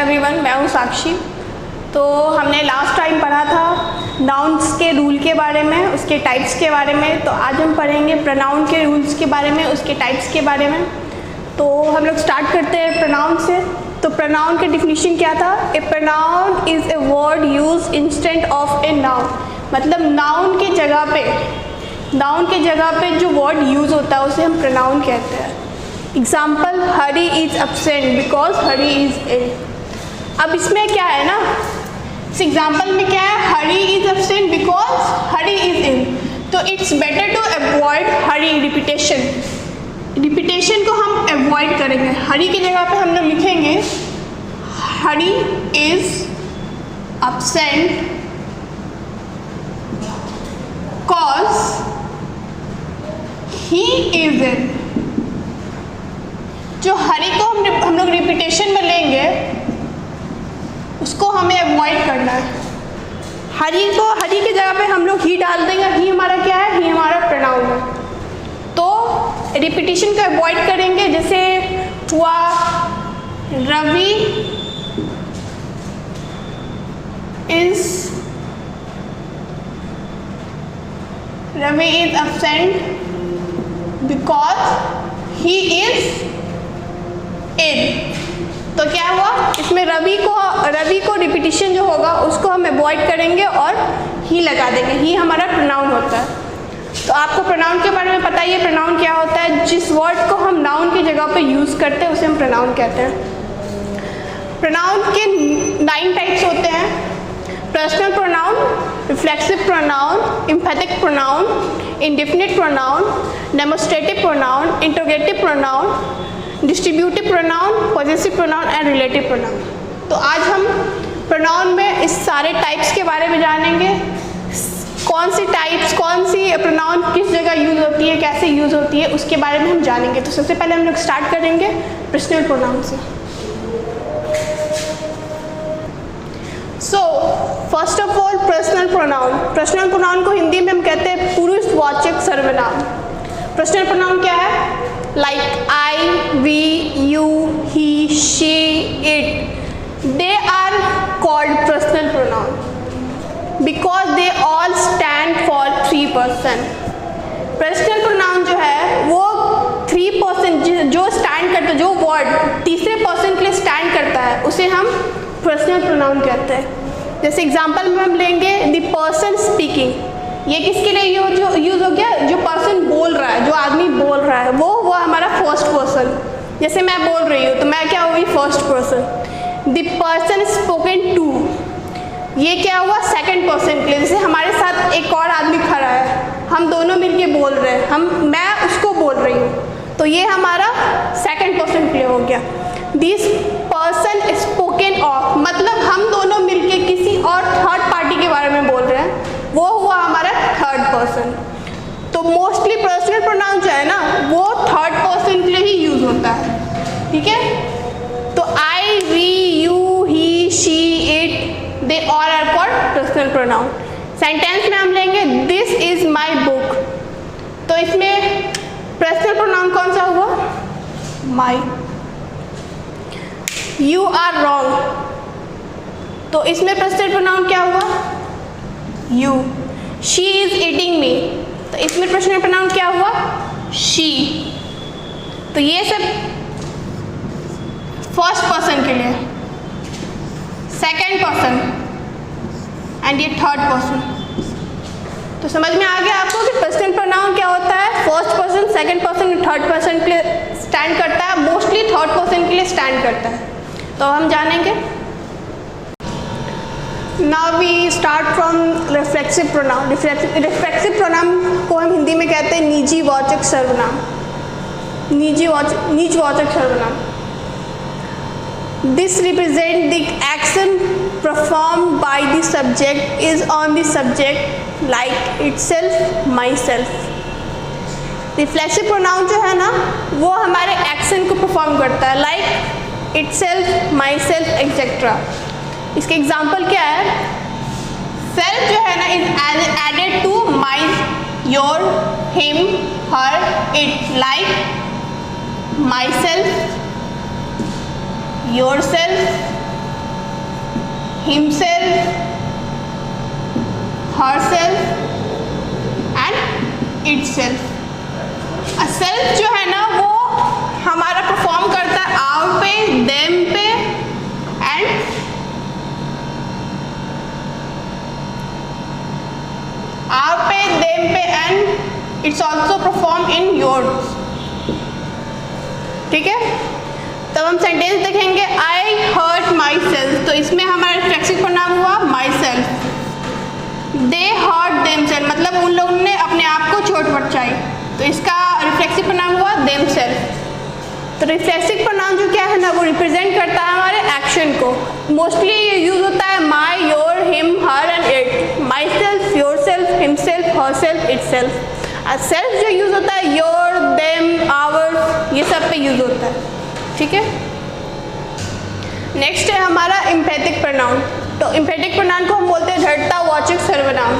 Everyone, मैं हूँ साक्षी। तो हमने लास्ट टाइम पढ़ा था नाउन्स के रूल के बारे में, उसके टाइप्स के बारे में। तो आज हम पढ़ेंगे प्रोनाउन के रूल्स के बारे में, उसके टाइप्स के बारे में। तो हम लोग स्टार्ट करते हैं प्रोनाउन से। तो प्रोनाउन की डिफिनीशन क्या था? A pronoun is a word use instant of a noun. मतलब नाउन की जगह पे जो वर्ड यूज़ होता है उसे हम प्रोनाउन कहते हैं। Example, Hari is absent because Hari is इन। अब इसमें क्या है ना, इस एग्जाम्पल में क्या है, Hari is absent because Hari is in. तो it's better to avoid Hari repetition को हम अवॉइड करेंगे। हरी की जगह पे हम लोग लिखेंगे Hari is absent cause he is in. जो हरी को हम लोग रिपीटेशन में लेंगे उसको हमें अवॉइड करना है। हरी की जगह पे हम लोग ही डाल देंगे। ही हमारा क्या है? ही हमारा प्रोनाउन है। तो रिपीटेशन को अवॉइड करेंगे। जैसे हुआ Ravi is absent because he is in. तो क्या हुआ, इसमें रवि को रिपीटिशन जो होगा उसको हम अवॉइड करेंगे और ही लगा देंगे। ही हमारा प्रोनाउन होता है। तो आपको प्रोनाउन के बारे में पता ही है। प्रोनाउन क्या होता है? जिस वर्ड को हम नाउन की जगह पे यूज़ करते हैं उसे हम प्रोनाउन कहते हैं। प्रोनाउन के 9 टाइप्स होते हैं: personal pronoun, reflexive pronoun, एम्फैटिक pronoun, indefinite pronoun, demonstrative pronoun, interrogative pronoun, distributive pronoun, possessive pronoun and relative pronoun. तो आज हम प्रोनाउन में इस सारे टाइप्स के बारे में जानेंगे। कौन सी प्रोनाउन किस जगह यूज़ होती है, कैसे यूज़ होती है, उसके बारे में हम जानेंगे। तो सबसे पहले हम लोग स्टार्ट करेंगे पर्सनल प्रोनाउन से। So first of all personal pronoun को हिंदी में हम कहते हैं पुरुषवाचक सर्वनाम। पर्सनल प्रोनाउन क्या है? Like I, we, you, he, she, it, they are called personal pronoun because they all stand for 3 person. Personal pronoun जो है वो 3 पर्सन जो स्टैंड करता है, जो वर्ड तीसरे पर्सन के लिए स्टैंड करता है उसे हम पर्सनल प्रोनाउन कहते हैं। जैसे एग्जाम्पल में हम लेंगे द पर्सन स्पीकिंग। ये किसके लिए यूज हो गया? जो पर्सन बोल रहा है, जो आदमी बोल रहा है, वो हमारा फर्स्ट पर्सन। जैसे मैं बोल रही हूँ तो मैं क्या हुई? First person. The person spoken to, ये क्या हुआ? सेकंड पर्सन के लिए। जैसे हमारे साथ एक और आदमी खड़ा है, हम दोनों मिलके बोल रहे हैं, मैं उसको बोल रही हूँ, तो ये हमारा सेकंड पर्सन के लिए हो गया। दिस पर्सन स्पोकन ऑफ, मतलब हम दोनों मिलके किसी और थर्ड पार्टी के बारे में बोल रहे हैं, वो हुआ हमारा थर्ड पर्सन। तो मोस्टली पर्सनल प्रोनाउन जो है ना वो थर्ड पर्सन के लिए ही यूज होता है। ठीक है? तो I, we, you, he, she, it, they all are called personal pronoun. Sentence में हम लेंगे दिस इज माई बुक। तो इसमें पर्सनल प्रोनाउन कौन सा हुआ? माई। यू आर रॉन्ग, तो इसमें पर्सनल प्रोनाउन क्या हुआ? यू। शी इज ईटिंग मी, तो इसमें पर्सनल प्रोनाउन क्या हुआ? शी। तो ये सब फर्स्ट पर्सन के लिए, सेकंड पर्सन एंड ये थर्ड पर्सन। तो समझ में आ गया आपको कि पर्सनल प्रोनाउन क्या होता है? First person, second person, third person के लिए स्टैंड करता है। मोस्टली थर्ड पर्सन के लिए स्टैंड करता है। तो हम जानेंगे। Now we start from reflexive pronoun. Reflexive pronoun को हम हिंदी में कहते हैं निजीवाचक सर्वनाम। निजवाचक सर्वनाम। This represent the action perform by the subject is on the subject like itself, my self. Reflexive pronoun जो है ना वो हमारे एक्शन को परफॉर्म करता है, like itself, myself etcetera. इसके एग्जाम्पल क्या है? सेल्फ जो है ना is added to my, your, him, her, it, like my self, your self, himself, herself and itself. Self जो है ना वो हमारा परफॉर्म करता है आवर पे, देम पे एंड आवर पे, देम पे and it's also perform in yours. ठीक है, तब हम सेंटेंस देखेंगे आई हर्ट माई सेल्फ, तो इसमें हमारा रिफ्लेक्सिव प्रोनाउन हुआ myself. They hurt themself, मतलब उन लोगों ने अपने आप को चोट पहुंचाई, तो इसका रिफ्लेक्सिव प्रोनाउन हुआ देम सेल्फ. तो रिफ्लेक्सिव प्रोनाउन जो क्या है ना वो रिप्रेजेंट करता है हमारे एक्शन को. मोस्टली ये यूज होता है my, your, him, her and it. My self, your self, him self, her self, it self. Self जो यूज होता है योर, देम, आवर, ये सब पे यूज होता है. ठीक है, नेक्स्ट है हमारा इम्पैथिक प्रोनाउन. तो इम्पैथिक प्रोनाउन को हम बोलते हैं घटता वाचक सर्वनाम.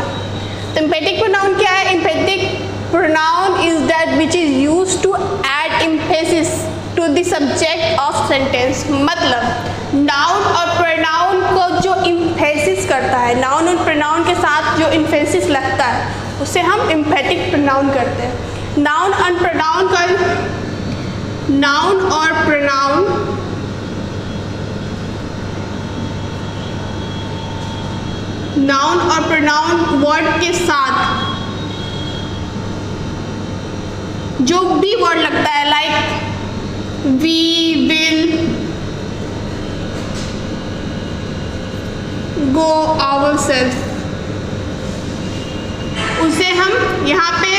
तो इम्पैथिक प्रोनाउन क्या है? इम्पैथिक pronoun is that which is used to add emphasis to the subject of sentence. मतलब noun और pronoun को जो emphasis करता है, noun और pronoun के साथ जो emphasis लगता है उसे हम emphatic pronoun करते हैं. noun और pronoun का noun और pronoun noun और pronoun word के साथ जो भी वर्ड लगता है like we, will, go, ourself, उसे हम यहाँ पे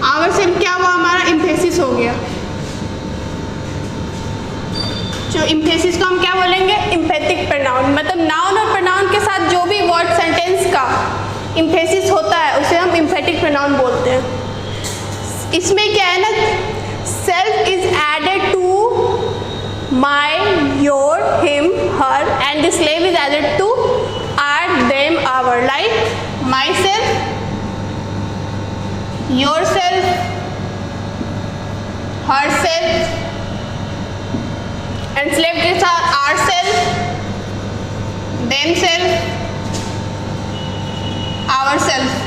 आवर सेल्फ क्या हुआ हमारा इम्फेसिस हो गया. जो इम्फेसिस को हम क्या बोलेंगे? इम्पैथिक प्रोनाउन. मतलब नाउन और प्रोनाउन के साथ जो भी वर्ड सेंटेंस का इम्फेसिस होता है उसे हम इम्पैथिक प्रोनाउन बोलते हैं. इसमें क्या है ना, self is added to my, your, him, her and the selves is added to our, them, our. Like my self, your self, her self and selves के साथ ourself, themself, ourself.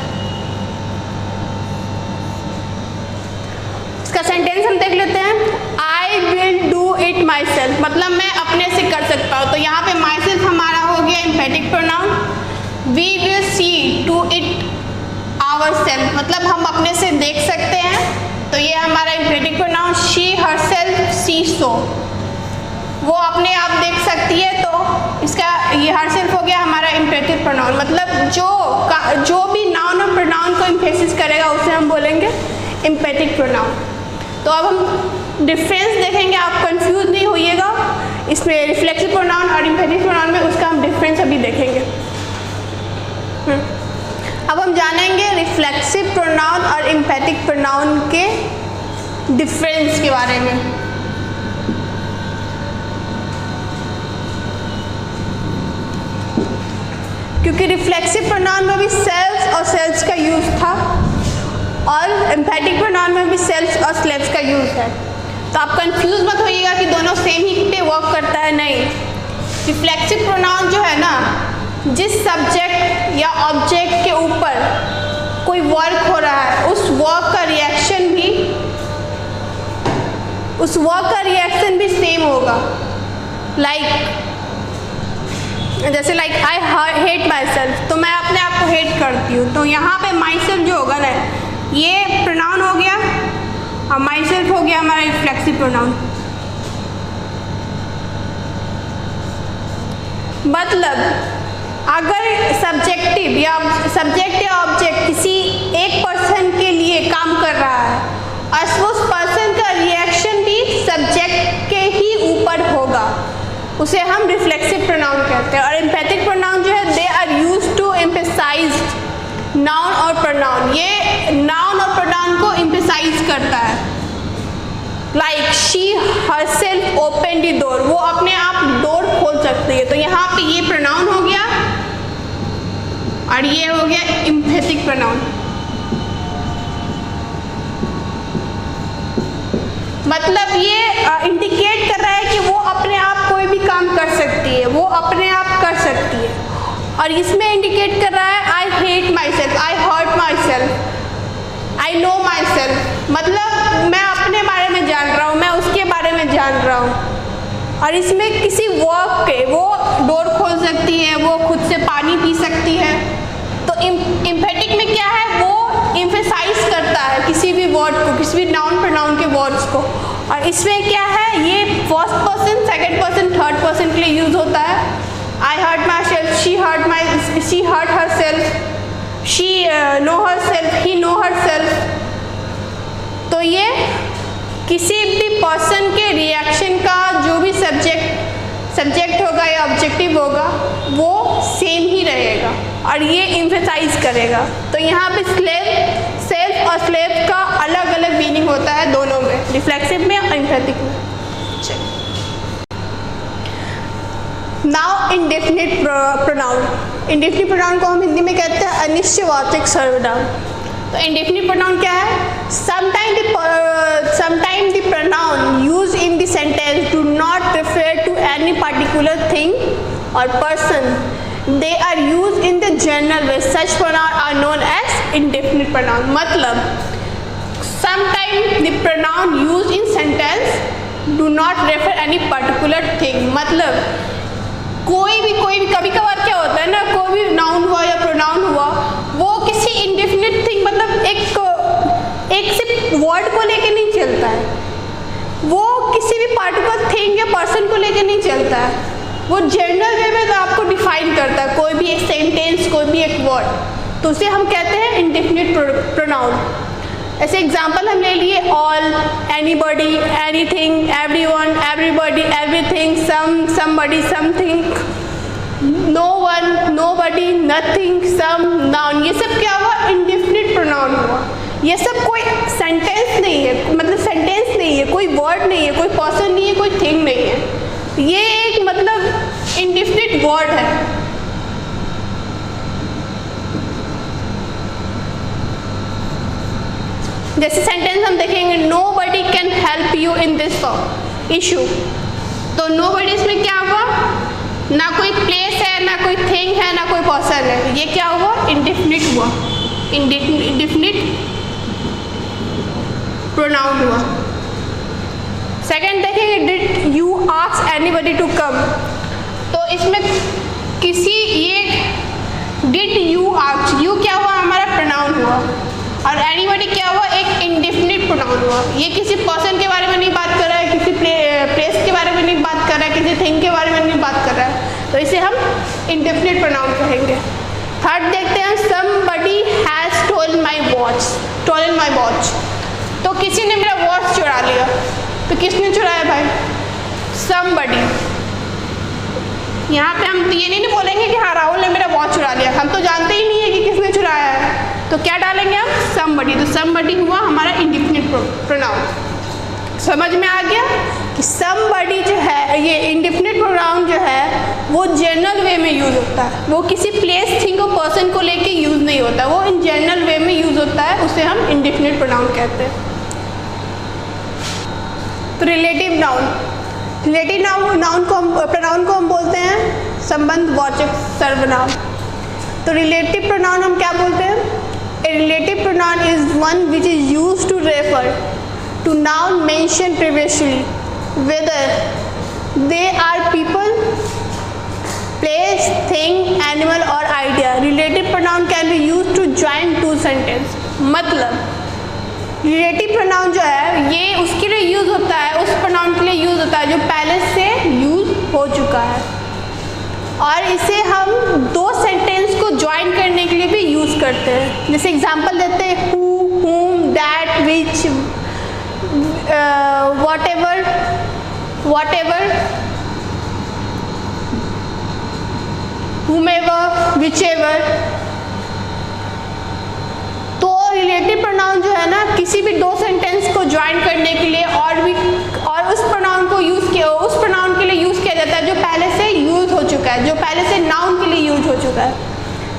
इसका sentence हम देख लेते हैं. I will do it my self, मतलब मैं अपने से कर सकता हूँ. तो यहाँ पे माई सेल्फ हमारा हो गया empathic pronoun. We will see to it our self, मतलब हम अपने से देख सकते हैं, तो ये हमारा इम्पैथिक प्रोनाउन. शी, हर सेल्फ, सी, सो, वो अपने आप देख सकती है, तो इसका ये हर सेल्फ हो गया हमारा इम्पैथिक प्रोनाउन. मतलब जो भी नाउन और प्रोनाउन को इम्फेसिस करेगा उसे हम बोलेंगे इम्पैथिक प्रोनाउन. तो अब हम डिफरेंस देखेंगे, आप कंफ्यूज नहीं होइएगा. इसमें रिफ्लेक्सिव प्रोनाउन और इम्पैथिक प्रोनाउन में उसका हम डिफरेंस अभी देखेंगे. अब हम जानेंगे रिफ्लेक्सिव प्रोनाउन और इम्पैथिक प्रोनाउन के डिफरेंस के बारे में. क्योंकि रिफ्लेक्सिव प्रोनाउन में भी सेल्फ और सेल्स का यूज था और एम्पैथिक प्रोनाउन में भी सेल्फ और स्लेव्स का यूज है. तो आप कंफ्यूज मत होइएगा कि दोनों सेम ही पे वर्क करता है. नहीं, रिफ्लेक्सिव प्रोनाउन जो है ना, जिस सब्जेक्ट या ऑब्जेक्ट के ऊपर कोई वर्क हो रहा है उस वर्क का रिएक्शन भी सेम होगा. जैसे आई हेट माई सेल्फ, तो मैं अपने आप को हेट करती हूँ. तो यहाँ पे माई सेल्फ जो होगा ना, ये प्रोनाउन हो गया और माई सेल्फ हो गया हमारा रिफ्लेक्सिव प्रोनाउन. मतलब अगर सब्जेक्ट या ऑब्जेक्ट किसी एक पर्सन के लिए काम कर रहा है और उस पर्सन का रिएक्शन भी सब्जेक्ट के ही ऊपर होगा, उसे हम रिफ्लेक्सिव प्रोनाउन कहते हैं. और एम्पैथिक प्रोनाउन जो है, they are used to emphasize noun और प्रोनाउन. ये नाउन और प्रोनाउन को एम्फसाइज करता है. Like she herself open the door, वो अपने आप डोर खोल सकती है. तो यहाँ पे ये प्रोनाउन हो गया और ये हो गया एम्पैथिक प्रोनाउन. मतलब ये इंडिकेट कर रहा है कि वो अपने आप कोई भी काम कर सकती है, वो अपने आप कर सकती है. और इसमें इंडिकेट कर रहा है I hate myself, I hurt myself, I know myself, मतलब मैं अपने बारे में जान रहा हूँ, मैं उसके बारे में जान रहा हूँ। और इसमें किसी वर्क के वो डोर खोल सकती है, वो खुद से पानी पी सकती है। तो एम्फेटिक में क्या है, वो एम्फेसाइज करता है किसी भी वर्ड को, किसी भी नाउन प्रोनाउन के वर्ड्स को। और इसमें क्या है, ये first person, second person, third person के लिए यूज होता है। I hurt myself, she hurt herself, she know herself, he know herself। तो ये किसी भी पर्सन के रिएक्शन का जो भी सब्जेक्ट होगा या ऑब्जेक्टिव होगा वो सेम ही रहेगा और ये एम्फेसाइज करेगा। तो यहाँ पे सेल्फ और स्लेव का अलग अलग मीनिंग होता है दोनों में, रिफ्लेक्सिव में और एम्फेटिक में। Now indefinite pronoun, indefinite pronoun को हम हिंदी में कहते हैं अनिश्चयवाचक सर्वनाम। तो इंडेफिनिट प्रोनाउन क्या है, sometime the pronoun use in the sentence do not refer to any particular thing और person, they are use in the general way, such pronoun are known as indefinite pronoun. मतलब sometime the pronoun use in sentence do not refer any particular thing, मतलब कोई भी कभी कभार क्या होता है ना, कोई भी नाउन हुआ या प्रोनाउन हुआ वो किसी इंडेफिनिट थिंग, मतलब एक सिर्फ वर्ड को लेके नहीं चलता है, वो किसी भी पार्टिकुलर थिंग या पर्सन को लेके नहीं चलता है, वो जनरल वे में तो आपको डिफाइन करता है कोई भी एक सेंटेंस, कोई भी एक वर्ड, तो उसे हम कहते हैं इंडेफिनिट प्रोनाउन। ऐसे एग्जाम्पल हम ले लिए all, anybody, anything, everyone, everybody, everything, somebody, something, no one, nobody, nothing, some, noun, ये सब क्या हुआ, इंडेफिनिट प्रोनाउन हुआ। ये सब कोई सेंटेंस नहीं है, मतलब सेंटेंस नहीं है, कोई वर्ड नहीं है, कोई पर्सन नहीं है, कोई थिंग नहीं है, ये एक मतलब इंडेफिनिट वर्ड है। जैसे सेंटेंस हम देखेंगे nobody can help you in this issue, तो nobody इसमें क्या हुआ, ना कोई प्लेस है, ना कोई थिंग है, ना कोई पर्सन है, ये क्या हुआ, इंडेफिनिट हुआ, इंडेफिनिट प्रोनाउन हुआ। सेकंड देखेंगे did you ask anybody to come, तो इसमें किसी ये डिड यू आस्क, यू क्या हुआ, हमारा प्रोनाउन हुआ, और एनीबॉडी क्या हुआ, एक इंडेफिनिट प्रोनाउन हुआ। ये किसी पर्सन के बारे में नहीं बात कर रहा है, किसी प्लेस के बारे में नहीं बात कर रहा है, किसी थिंग के बारे में नहीं बात कर रहा है, तो इसे हम इंडेफिनिट प्रोनाउन कहेंगे। थर्ड देखते हैं somebody has stolen my watch, तो किसी ने मेरा वॉच चुरा लिया, तो किसने चुराया भाई, somebody। यहाँ पे हम ये नहीं बोलेंगे कि हाँ राहुल ने मेरा वॉच चुरा लिया, हम तो जानते ही नहीं है कि किसने चुराया है, तो क्या डालेंगे हम, somebody। तो somebody हुआ हमारा इंडेफिनिट प्रोनाउन। समझ में आ गया कि somebody जो है, ये इंडेफिनिट प्रोनाउन जो है वो जनरल वे में यूज होता है, वो किसी प्लेस, थिंग और पर्सन को लेके यूज नहीं होता, वो इन जनरल वे में यूज होता है, उसे हम इंडेफिनिट प्रोनाउन कहते हैं। तो रिलेटिव नाउन, रिलेटिव प्रोनाउन को हम बोलते हैं संबंधवाचक सर्वनाम। तो रिलेटिव प्रोनाउन हम क्या बोलते हैं, A relative pronoun is one which is used to refer to noun mentioned previously, whether they are people, place, thing, animal or idea. Relative pronoun can be used to join two sentences. मतलब relative pronoun जो है ये उसके लिए use होता है, उस pronoun के लिए यूज होता है जो पहले से यूज हो चुका है, और इसे हम दो सेंटेंस को ज्वाइन करने के लिए भी यूज करते हैं। जैसे एग्जांपल देते हैं who, whom, that, which, whatever, whomever, whichever। तो रिलेटिव प्रोनाउन जो है ना, किसी भी दो सेंटेंस को ज्वाइन करने के लिए और उस प्रोनाउन को उस प्रोनाउन के लिए यूज किया जाता है जो पहले से यूज हो चुका है, जो पहले से नाउन के लिए यूज हो चुका है।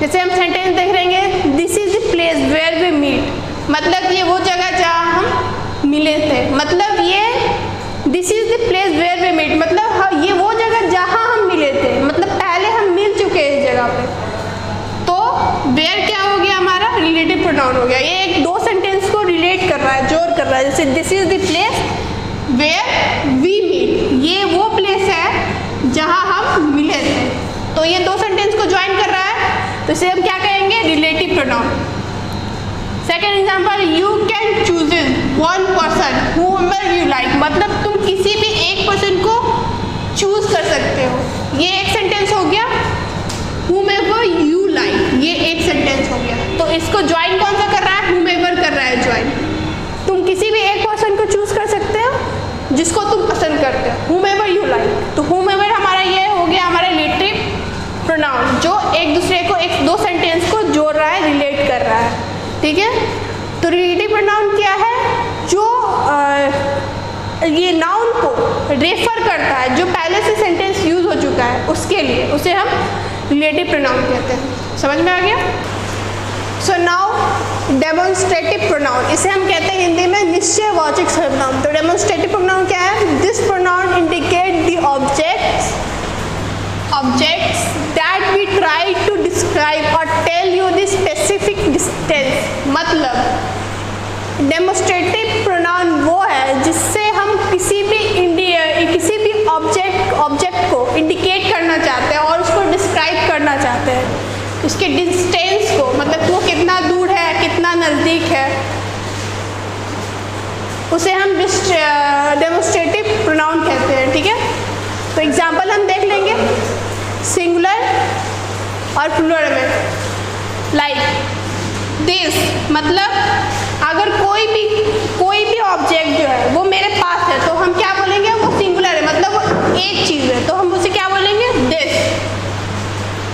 जैसे हम सेंटेंस देख रहेंगे this is the place where we meet, मतलब ये वो जगह जहाँ हम मिले थे, मतलब ये this is the place where we meet, मतलब ये वो जगह जहाँ हम मिले थे, मतलब पहले हम मिल चुके हैं इस जगह पे। प्रोनाउन हो गया। ये एक दो सेंटेंस को रिलेट कर रहा है, जोड़ कर रहा है। जैसे this is the place where we meet, ये वो प्लेस है जहाँ हम मिले थे। तो ये दो सेंटेंस को ज्वाइन कर रहा है, तो इसे हम क्या कहेंगे? Relative pronoun. Second example, you can choose one person whoever you like, मतलब तुम किसी भी एक पर्सन को चूज कर सकते हो। ये एक सेंटेंस हो गया। whomever you like, ये एक सेंटेंस हो गया। तो इसको ज्वाइन कौन सा कर रहा है? whomever कर रहा है ज्वाइन। तुम किसी भी एक पर्सन को चूज कर सकते हो जिसको तुम पसंद करते हो, whomever you like। तो whomever हमारा ये हो गया हमारा रिलेटिव प्रोनाउन, जो एक दूसरे को एक दो सेंटेंस को जोड़ रहा है, रिलेट कर रहा है। ठीक है, तो रिलेटिव प्रोनाउन क्या है? जो ये नाउन को रेफर करता है, जो पहले से सेंटेंस यूज हो चुका है उसके लिए, उसे हम रिलेटिव प्रोनाउन कहते हैं। समझ में आ गया? सो नाउ डेमोन्स्ट्रेटिव प्रोनाउन, इसे हम कहते हैं हिंदी में निश्चयवाचक सर्वनाम। तो डेमोन्स्ट्रेटिव प्रोनाउन क्या है? This pronoun indicate the objects that we try to describe or tell you the specific distance। मतलब डेमोन्स्ट्रेटिव प्रोनाउन वो है जिससे हम किसी भी ऑब्जेक्ट को इंडिकेट करना चाहते हैं और उसको डिस्क्राइब करना चाहते हैं, उसके डिस्टेंस को, मतलब वो कितना दूर है, कितना नज़दीक है, उसे हम डेमोन्स्ट्रेटिव प्रोनाउन कहते हैं। ठीक है, तो एग्जाम्पल हम देख लेंगे सिंगुलर और प्लूरल में। लाइक दिस, मतलब अगर कोई भी ऑब्जेक्ट जो है वो मेरे पास है तो हम क्या बोलेंगे? वो सिंगुलर है, मतलब वो एक चीज़ है, तो हम उसे क्या बोलेंगे? दिस।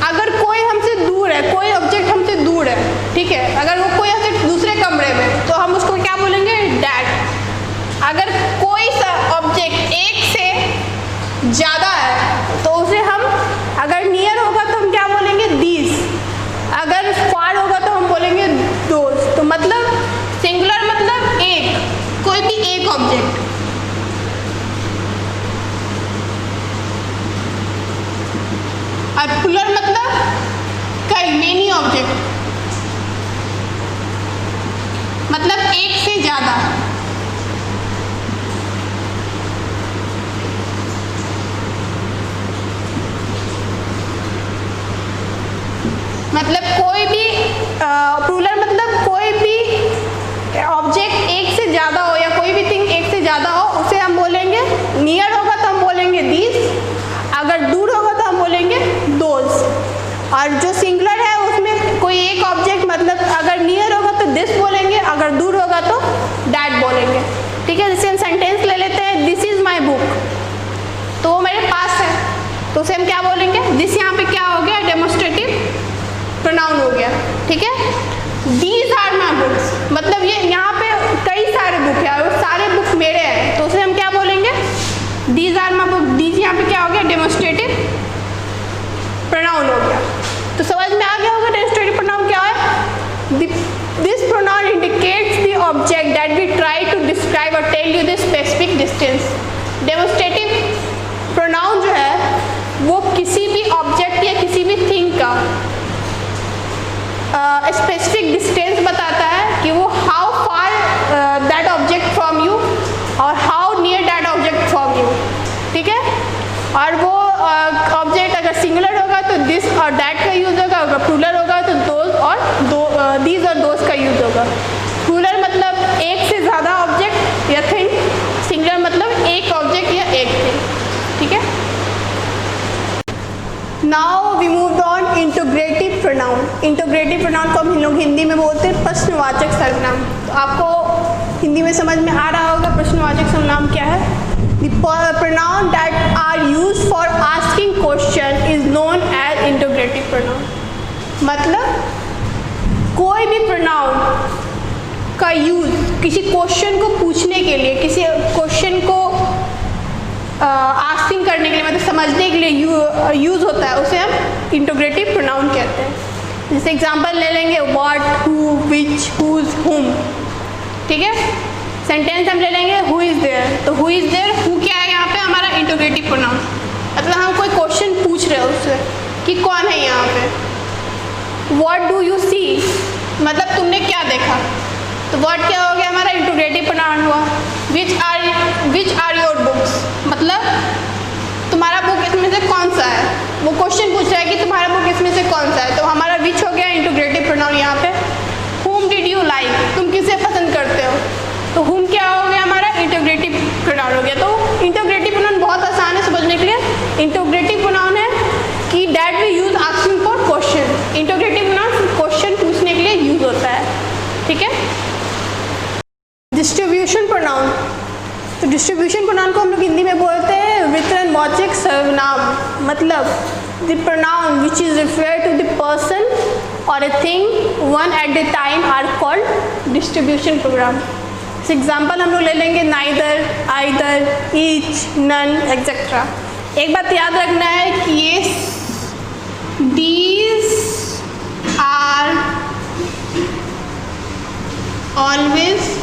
अगर कोई हमसे दूर है, कोई ऑब्जेक्ट हमसे दूर है, ठीक है, अगर वो कोई हमसे दूसरे कमरे में, तो हम उसको क्या बोलेंगे? डैट। अगर कोई सा ऑब्जेक्ट एक से ज़्यादा है तो उसे हम, अगर नियर होगा तो हम क्या बोलेंगे? दीज। अगर फार होगा तो हम बोलेंगे दोज। तो मतलब सिंगुलर मतलब एक, कोई भी एक ऑब्जेक्ट। और प्लूरल मतलब कई, मेनी ऑब्जेक्ट, मतलब एक से ज़्यादा। मतलब कोई भी प्लूरल मतलब कोई भी ऑब्जेक्ट एक से ज़्यादा हो या कोई भी थिंग एक से ज़्यादा हो, उसे हम बोलेंगे नियर होगा तो हम बोलेंगे दीज, अगर दूर होगा तो हम बोलेंगे दोज। और जो सिंगुलर है उसमें कोई एक ऑब्जेक्ट, मतलब अगर नियर होगा तो दिस बोलेंगे, अगर दूर होगा तो डैट बोलेंगे। ठीक है, जैसे हम सेंटेंस ले लेते हैं, दिस इज़ माई बुक, तो वो मेरे पास है, तो उसे हम क्या बोलेंगे? दिस। यहाँ पे क्या हो गया? डेमोन्स्ट्रेटिव प्रोनाउन हो गया। ठीक है, दीज आर माई बुक्स, मतलब ये यहाँ पे कई सारे बुक है और सारे बुक्स मेरे हैं, तो उसे हम क्या बोलेंगे? These are my book. These यहाँ पे क्या हो गया? डेमोन्स्ट्रेटिव प्रोनाउन हो गया। तो समझ में आ गया होगा डेमोन्स्ट्रेटिव प्रोनाउन क्या है? This pronoun indicates the object that we try to describe और tell you the specific distance. Demonstrative pronoun जो है वो किसी भी ऑब्जेक्ट या किसी भी थिंग का स्पेसिफिक डिस्टेंस बताता है कि वो how far that object from you और how near that object from you. ठीक है, और वो ऑब्जेक्ट अगर सिंगुलर होगा तो दिस और दैट का यूज़ होगा, अगर प्लूरल होगा तो दोज और दीज और दोज का यूज़ होगा। प्लूरल मतलब एक से ज़्यादा ऑब्जेक्ट या थिंग, सिंगुलर मतलब एक ऑब्जेक्ट या एक थिंग। ठीक है, now we move on integrative pronoun. Integrative pronoun को हम लोग हिंदी में बोलते हैं प्रश्नवाचक सर्वनाम। तो आपको हिंदी में समझ में आ रहा होगा प्रश्नवाचक सर्वनाम क्या है? The pronoun that are used for asking question is known as integrative pronoun। मतलब कोई भी प्रोनाउन का यूज किसी क्वेश्चन को पूछने के लिए, किसी क्वेश्चन को आस्किंग करने के लिए, मतलब समझने के लिए यूज होता है, उसे हम इंटीग्रेटिव प्रोनाउन कहते हैं। जैसे एग्जांपल ले लेंगे व्हाट, हु, विच, हुज, हुम। ठीक है, सेंटेंस हम ले लेंगे हु इज़ देयर, तो हु इज़ देयर, हु क्या है यहाँ पे? हमारा इंटीग्रेटिव प्रोनाउन। मतलब हम कोई क्वेश्चन पूछ रहे हैं उससे कि कौन है यहाँ पे। व्हाट डू यू सी, मतलब तुमने क्या देखा, तो वर्ड क्या हो गया हमारा, इंटीग्रेटिव प्रोनाउन हुआ। विच आर योर बुक्स, मतलब तुम्हारा बुक इसमें से कौन सा है, वो क्वेश्चन पूछ रहा है कि तुम्हारा बुक इसमें से कौन सा है, तो हमारा विच हो गया इंटीग्रेटिव प्रोनाउन यहाँ पे। whom did you like, तुम किसे पसंद करते हो, तो whom क्या हो गया हमारा इंटीग्रेटिव प्रोनाउन हो गया। तो इंटीग्रेटिव प्रोनाउन बहुत आसान है समझने के लिए। इंटीग्रेटिव प्रोनाउन है कि that we use asking for question. Integrative pronoun question पूछने के लिए यूज होता है, ठीक है। डिस्ट्रीब्यूशन प्रोनाउन, तो डिस्ट्रीब्यूशन प्रोनाउन को हम लोग हिंदी में बोलते हैं वितरणवाचक सर्वनाम, मतलब the pronoun which is refer to the person और a thing one at the time are called distribution program. इस एग्जाम्पल हम लोग ले लेंगे neither, either, each, none etcetera. एक बात याद रखना है कि ये these are always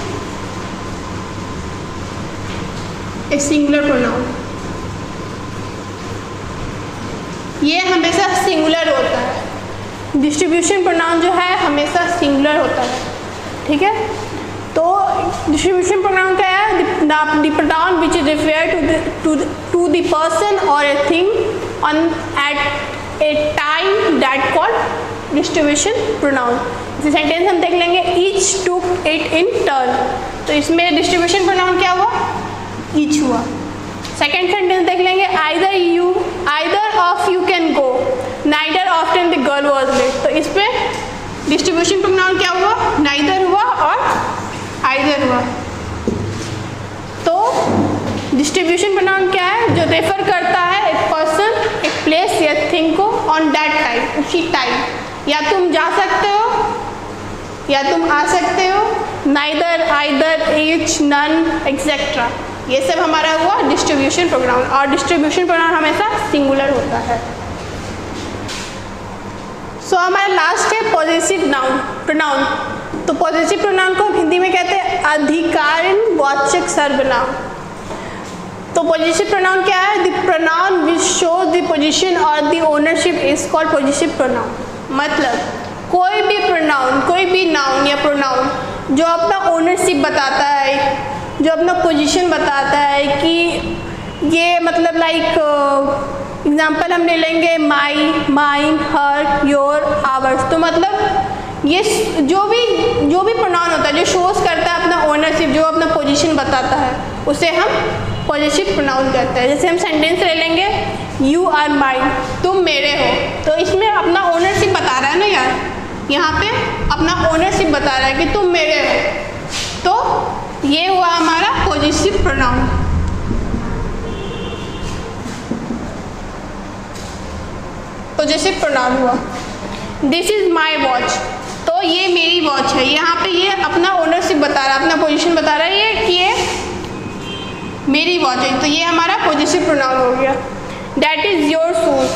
a singular pronoun, ये हमेशा सिंगुलर होता है। डिस्ट्रीब्यूशन प्रोनाउन जो है हमेशा सिंगुलर होता है, ठीक है। तो डिस्ट्रीब्यूशन प्रोनाउन क्या है, the pronoun which is refer to the person और a thing on at a time that called distribution pronoun. इस सेंटेंस हम देख लेंगे each took it in turn, तो इसमें डिस्ट्रीब्यूशन प्रोनाउन क्या हुआ, ईच हुआ। सेकेंड सेंटेंस देख लेंगे either of you can go, neither often the girl was late, तो इसमें डिस्ट्रीब्यूशन प्रोनाउन क्या हुआ, नाइदर हुआ और आइदर हुआ। तो डिस्ट्रीब्यूशन प्रोनाउन क्या है, जो रेफर करता है एक पर्सन, एक प्लेस या थिंग को ऑन दैट टाइम, उसी टाइम, या तुम जा सकते हो या तुम आ सकते हो, neither, either, each, none etcetera, ये सब हमारा हुआ डिस्ट्रीब्यूशन प्रोनाउन। और डिस्ट्रीब्यूशन प्रोनाउन हमेशा सिंगुलर होता है। सो हमारा लास्ट है पॉजेसिव प्रोनाउन। तो पॉजेसिव प्रोनाउन को हम हिंदी में कहते हैं अधिकारवाचक सर्वनाम। तो पॉजेसिव प्रोनाउन क्या है, the pronoun which show the position और the ownership is called possessive pronoun. मतलब कोई भी प्रोनाउन, कोई भी नाउन या प्रोनाउन जो अपना ओनरशिप बताता है, जो अपना पोजीशन बताता है कि ये मतलब लाइक एग्जांपल हम ले लेंगे माई, माइन, हर, योर, आवर्स। तो मतलब ये जो भी प्रोनाउन होता है जो शोज करता है अपना ओनरशिप, जो अपना पोजीशन बताता है, उसे हम पॉजेसिव प्रोनाउन कहते हैं। जैसे हम सेंटेंस ले लेंगे यू आर माइन, तुम मेरे हो, तो इसमें अपना ओनरशिप बता रहा है ना यार, यहाँ पे अपना ओनरशिप बता रहा है कि तुम मेरे हो, तो ये हुआ हमारा पॉजेसिव प्रोनाउन। पॉजेसिव प्रोनाउन हुआ दिस इज माई वॉच, तो ये मेरी वॉच है, यहाँ पे ये अपना ओनरशिप बता रहा है, अपना पोजीशन बता रहा है ये कि ये मेरी वॉच है, तो ये हमारा पॉजेसिव प्रोनाउन हो गया। दैट इज योर शूज,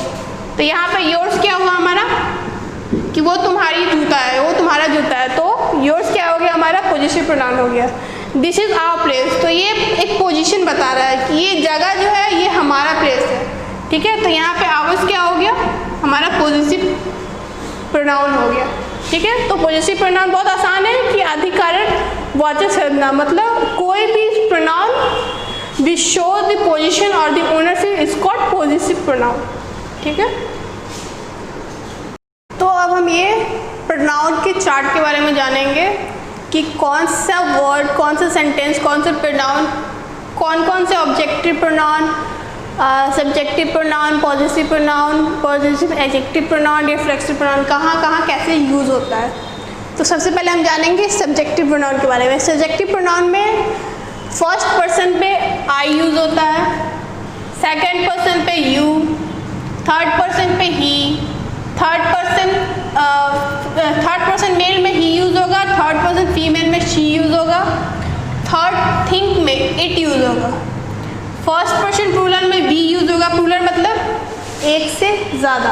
तो यहाँ पे योर्स क्या हुआ हमारा कि वो तुम्हारी जूता है, वो तुम्हारा जूता है, तो योर्स क्या हो गया हमारा पॉजेसिव प्रोनाउन हो गया। दिस इज आवर प्लेस, तो ये एक पोजीशन बता रहा है कि ये जगह जो है ये हमारा प्लेस है, ठीक है। तो यहाँ पे आवर्स क्या हो गया हमारा पॉजेसिव प्रोनाउन हो गया, ठीक है। तो पॉजेसिव प्रोनाउन बहुत आसान है कि अधिकारक वाचक सर्वनाम, मतलब कोई भी pronoun which show the position और the ownership is called possessive pronoun, ठीक है। तो अब हम ये प्रोनाउन के चार्ट के बारे में जानेंगे कि कौन सा वर्ड, कौन सा सेंटेंस, कौन सा प्रोनाउन, कौन से objective pronoun, subjective pronoun, possessive pronoun, possessive adjective pronoun, reflexive pronoun कहाँ कैसे यूज़ होता है। तो सबसे पहले हम जानेंगे सब्जेक्टिव प्रोनाउन के बारे में। सब्जेक्टिव प्रोनाउन में फर्स्ट पर्सन पे आई यूज़ होता है, सेकंड पर्सन पे यू, थर्ड पर्सन पे ही, थर्ड पर्सन मेल में ही यूज़ होगा, थर्ड पर्सन फीमेल में शी यूज़ होगा, थर्ड थिंक में इट यूज़ होगा, फर्स्ट पर्सन प्लूरल में वी यूज़ होगा, प्लूरल मतलब एक से ज़्यादा,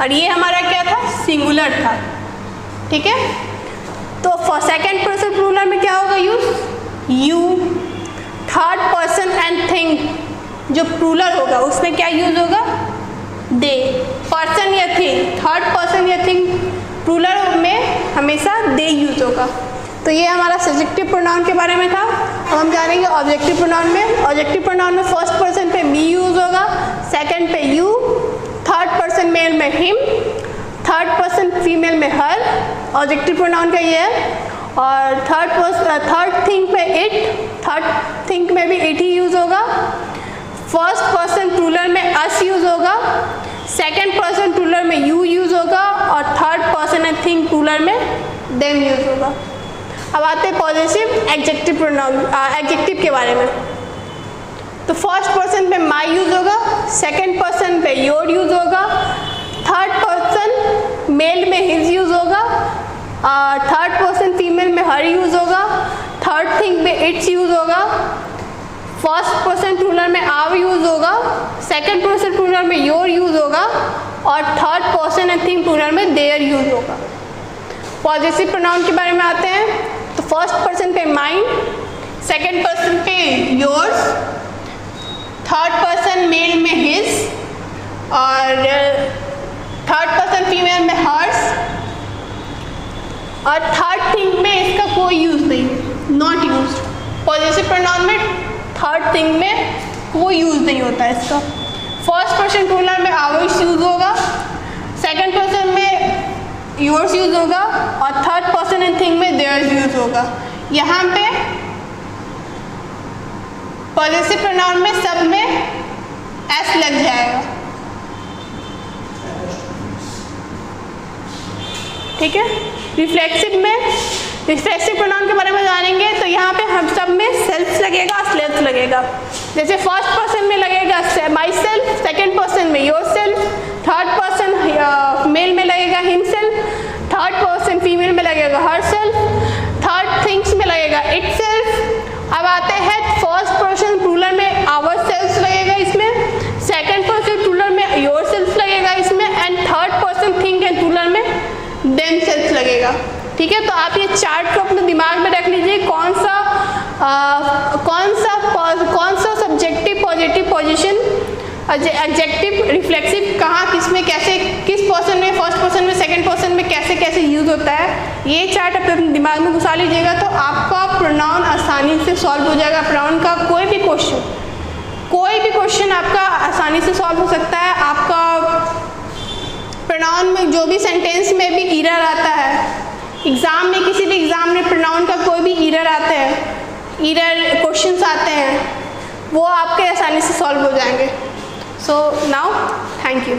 और ये हमारा क्या था सिंगुलर था, ठीक है। तो सेकंड पर्सन प्लूरल में क्या होगा use you, third person and thing जो प्लूरल होगा उसमें क्या यूज़ होगा दे, पर्सन या थिंग, थर्ड पर्सन या थिंग प्लूरल में हमेशा दे यूज होगा। तो ये हमारा सब्जेक्टिव प्रोनाउन के बारे में था। अब हम जानेंगे ऑब्जेक्टिव प्रोनाउन में। ऑब्जेक्टिव प्रोनाउन में फर्स्ट पर्सन पे मी यूज होगा, सेकंड पे यू, थर्ड पर्सन मेल में हिम, थर्ड पर्सन फीमेल में हर। ऑब्जेक्टिव प्रोनाउन का ये है। और थर्ड थिंग पे इट, थर्ड थिंग में भी इट ही यूज होगा। फर्स्ट पर्सन प्लूरल में अस यूज होगा, सेकंड पर्सन प्लूरल में यू यूज होगा और third person and thing plural में देम यूज होगा। अब आते हैं पॉजिटिव एडजेक्टिव प्रोनाउन एडजेक्टिव के बारे में। तो फर्स्ट पर्सन पे माई यूज होगा, सेकंड पर्सन पे योर यूज होगा, थर्ड पर्सन मेल में हिज यूज होगा, थर्ड पर्सन फीमेल में हर यूज होगा, थर्ड थिंग में इट्स यूज होगा, फर्स्ट पर्सन प्लूरल में आवर यूज होगा, सेकंड पर्सन प्लूरल में योर यूज होगा और third person and thing plural में देयर यूज होगा। पॉजिटिव प्रोनाउन के बारे में आते हैं। तो फर्स्ट पर्सन पे माइन, सेकंड पर्सन पे योर्स, थर्ड पर्सन मेल में हिज और थर्ड पर्सन फीमेल में हर्स और थर्ड थिंग में इसका कोई यूज नहीं, नॉट यूज। पॉजिटिव प्रोनाउन में थर्ड थिंग में कोई यूज नहीं होता है इसका। फर्स्ट पर्सन प्लूरल में आवर्स यूज होगा, सेकंड पर्सन में योर्स यूज होगा और थर्ड पर्सन एंड थिंग में देयर्स यूज होगा। यहाँ पे पॉजिटिव प्रोनाउन में सब में एस लग जाएगा, ठीक है। रिफ्लेक्सिव प्रोनाउन के बारे में जानेंगे। तो यहाँ पे हम सब में सेल्फ लगेगा, सेल्फ लगेगा। जैसे फर्स्ट पर्सन में लगेगा माई सेल्फ, सेकेंड पर्सन में yourself, third person male में लगेगा himself, third person female में लगेगा हर सेल्फ, थर्ड थिंग्स में लगेगा इट सेल्फ। अब आते हैं फर्स्ट पर्सन प्लूरल में आवर सेल्फ लगेगा इसमें, सेकेंड पर्सन प्लूरल में योर सेल्फ लगेगा इसमें and third person thing and plural में देम सेल्फ लगेगा, ठीक है। तो आप ये चार्ट को अपने दिमाग में रख लीजिए कौन सा subjective positive position adjective reflexive कहाँ किस में कैसे किस पर्सन में फर्स्ट पर्सन में सेकंड पर्सन में कैसे कैसे यूज होता है। ये चार्ट अपने दिमाग में घुसा लीजिएगा तो आपका प्रोनाउन आसानी से सॉल्व हो जाएगा। प्रोनाउन का कोई भी क्वेश्चन आपका आसानी से सॉल्व हो सकता है। आपका प्रोनाउन में जो भी सेंटेंस में भी एरर आता है, एग्ज़ाम में किसी भी एग्ज़ाम में प्रोनाउन का कोई भी एरर आता है, एरर क्वेश्चंस आते हैं, वो आपके आसानी से सॉल्व हो जाएंगे। So now thank you.